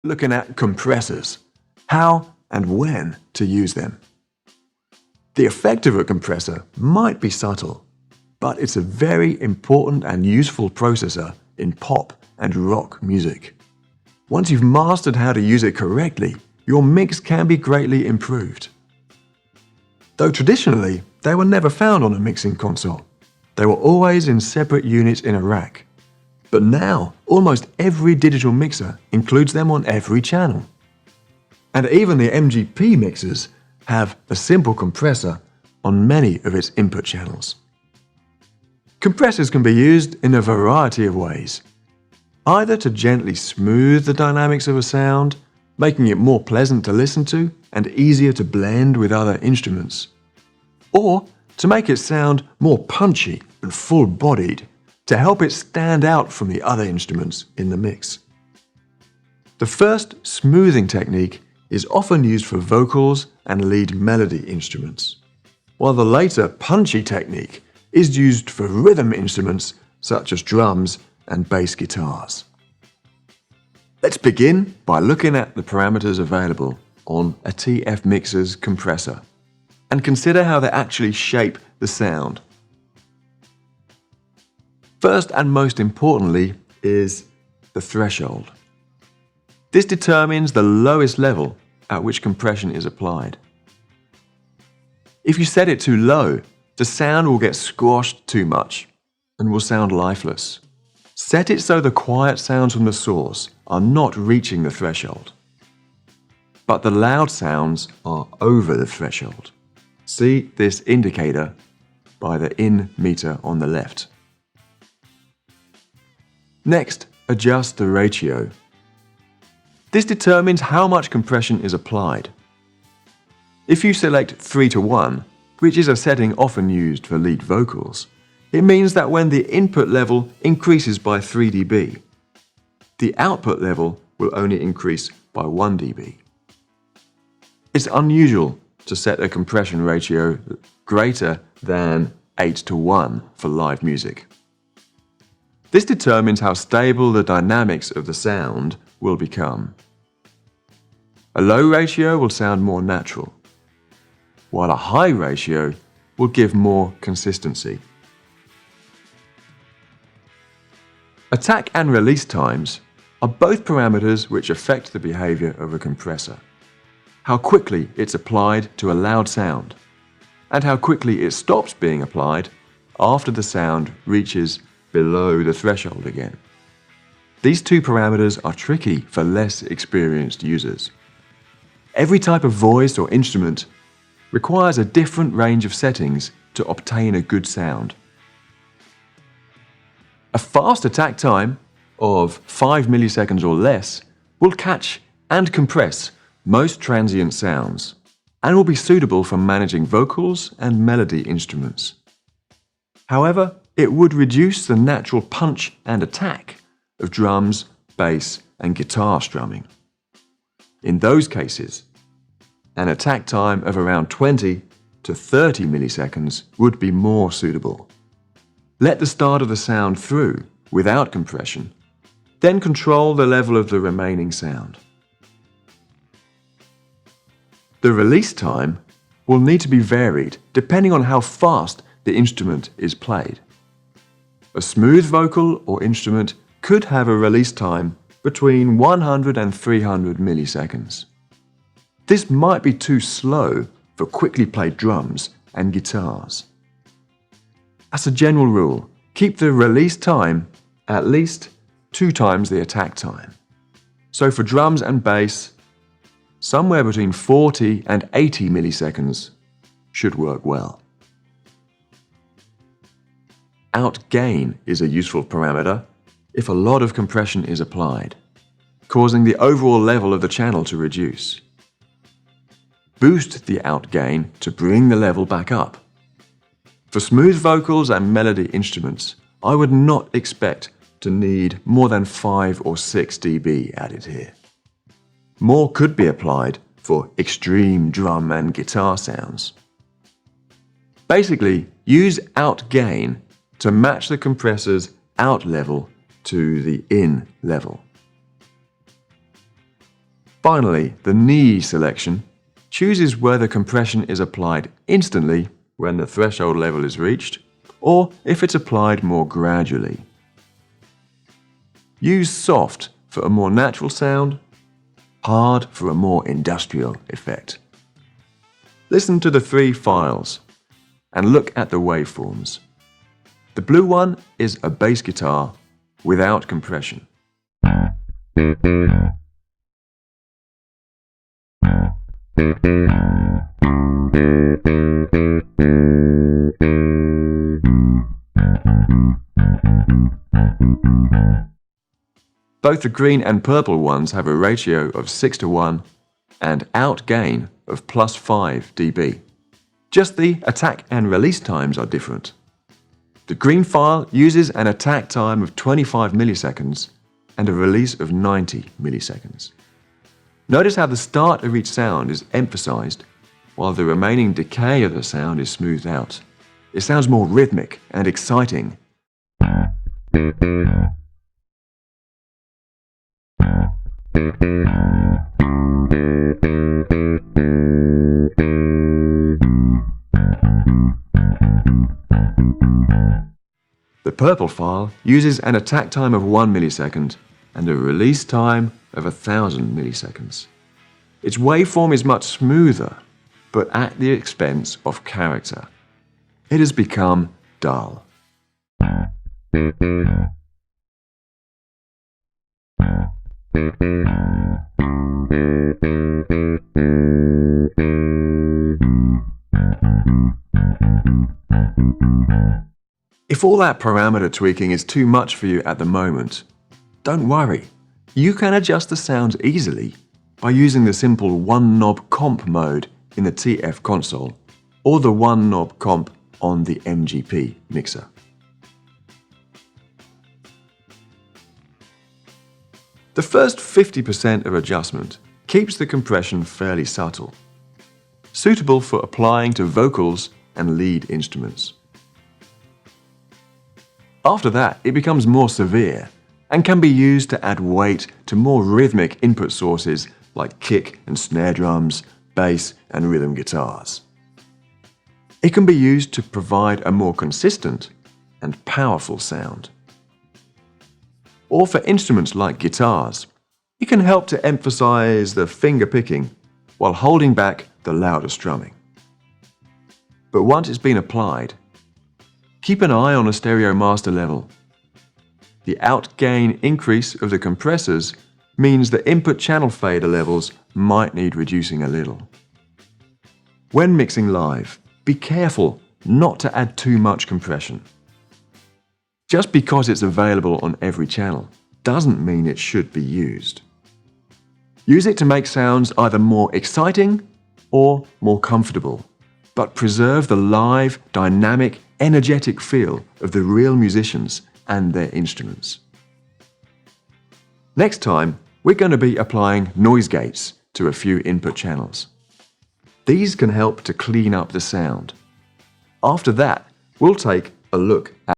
looking at compressors, how and when to use them. The effect of a compressor might be subtle, but it's a very important and useful processor in pop and rock music. Once you've mastered how to use it correctly, your mix can be greatly improved. Though traditionally, they were never found on a mixing console. They were always in separate units in a rack. But now, almost every digital mixer includes them on every channel. And even the MGP mixers have a simple compressor on many of its input channels. Compressors can be used in a variety of ways, either to gently smooth the dynamics of a sound, making it more pleasant to listen to and easier to blend with other instruments, or to make it sound more punchy and full-bodied, to help it stand out from the other instruments in the mix. The first smoothing technique is often used for vocals and lead melody instruments, while the later punchy technique is used for rhythm instruments such as drums and bass guitars. Let's begin by looking at the parameters available on a TF mixer's compressor and consider how they actually shape the sound. First and most importantly is the threshold. This determines the lowest level at which compression is applied. If you set it too low, the sound will get squashed too much and will sound lifeless. Set it so the quiet sounds from the source are not reaching the threshold, but the loud sounds are over the threshold. See this indicator by the in meter on the left. Next, adjust the ratio. This determines how much compression is applied. If you select 3:1, which is a setting often used for lead vocals, it means that when the input level increases by 3 dB, the output level will only increase by 1 dB. It's unusual to set a compression ratio greater than 8:1 for live music. This determines how stable the dynamics of the sound will become. A low ratio will sound more natural, while a high ratio will give more consistency. Attack and release times are both parameters which affect the behavior of a compressor. How quickly it's applied to a loud sound, and how quickly it stops being applied after the sound reaches below the threshold again. These two parameters are tricky for less experienced users. Every type of voice or instrument requires a different range of settings to obtain a good sound. A fast attack time of 5 milliseconds or less will catch and compress most transient sounds and will be suitable for managing vocals and melody instruments. However, it would reduce the natural punch and attack of drums, bass, and guitar strumming. In those cases, an attack time of around 20 to 30 milliseconds would be more suitable. Let the start of the sound through without compression, then control the level of the remaining sound. The release time will need to be varied depending on how fast the instrument is played. A smooth vocal or instrument could have a release time between 100 and 300 milliseconds. This might be too slow for quickly played drums and guitars. As a general rule, keep the release time at least 2 times the attack time. So for drums and bass, somewhere between 40 and 80 milliseconds should work well. Outgain is a useful parameter if a lot of compression is applied, causing the overall level of the channel to reduce. Boost the outgain to bring the level back up. For smooth vocals and melody instruments, I would not expect to need more than 5 or 6 dB added here. More could be applied for extreme drum and guitar sounds. Basically, use outgain to match the compressor's out level to the in level. Finally, the knee selection chooses whether compression is applied instantly when the threshold level is reached, or if it's applied more gradually. Use soft for a more natural sound, hard for a more industrial effect. Listen to the 3 files and look at the waveforms. The blue one is a bass guitar without compression. Both the green and purple ones have a ratio of 6:1 and out gain of +5 dB. Just the attack and release times are different. The green file uses an attack time of 25 milliseconds and a release of 90 milliseconds. Notice how the start of each sound is emphasized while the remaining decay of the sound is smoothed out. It sounds more rhythmic and exciting. The purple file uses an attack time of 1 millisecond and a release time of 1000 milliseconds. Its waveform is much smoother, but at the expense of character. It has become dull. If all that parameter tweaking is too much for you at the moment, don't worry. You can adjust the sounds easily by using the simple one-knob comp mode in the TF console or the one-knob comp on the MGP mixer. The first 50% of adjustment keeps the compression fairly subtle, suitable for applying to vocals and lead instruments. After that, it becomes more severe and can be used to add weight to more rhythmic input sources like kick and snare drums, bass and rhythm guitars. It can be used to provide a more consistent and powerful sound. Or for instruments like guitars, it can help to emphasize the finger picking while holding back the louder strumming. But once it's been applied, keep an eye on the stereo master level. The outgain increase of the compressors means the input channel fader levels might need reducing a little. When mixing live, be careful not to add too much compression. Just because it's available on every channel doesn't mean it should be used. Use it to make sounds either more exciting or more comfortable, but preserve the live, dynamic, energetic feel of the real musicians and their instruments. Next time, we're going to be applying noise gates to a few input channels. These can help to clean up the sound. After that, we'll take a look at